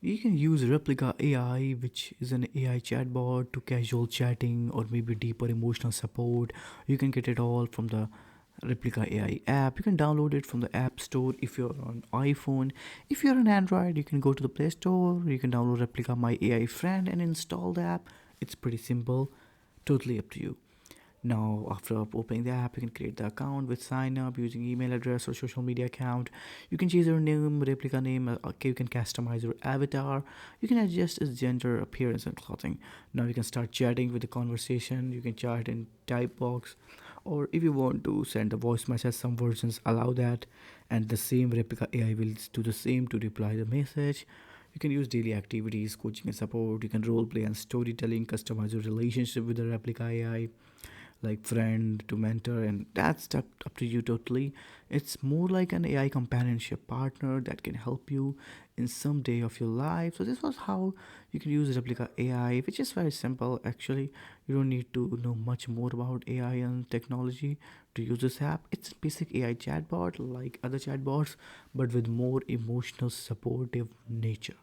You can use Replika AI, which is an AI chatbot, to casual chatting or maybe deeper emotional support. You can get it all from the Replika AI app. You can download it from the App Store if you're on iPhone. If you're on Android, you can go to the Play Store. You can download Replika My AI Friend and install the app. It's pretty simple, totally up to you. Now, after opening the app, you can create the account with sign up using email address or social media account. You can choose your name, replica name. Okay, you can customize your avatar. You can adjust its gender, appearance, and clothing. Now you can start chatting with the conversation. You can chat in type box, or if you want to send a voice message, some versions allow that, and the same replica AI will do the same to reply the message. You can use daily activities, coaching and support. You can role play and storytelling, customize your relationship with the replica AI like friend to mentor, and that's up to you totally. It's more like an AI companionship partner that can help you in some day of your life. So this was how you can use Replica AI, which is very simple actually. You don't need to know much more about AI and technology to use this app. It's a basic AI chatbot like other chatbots, but with more emotional supportive nature.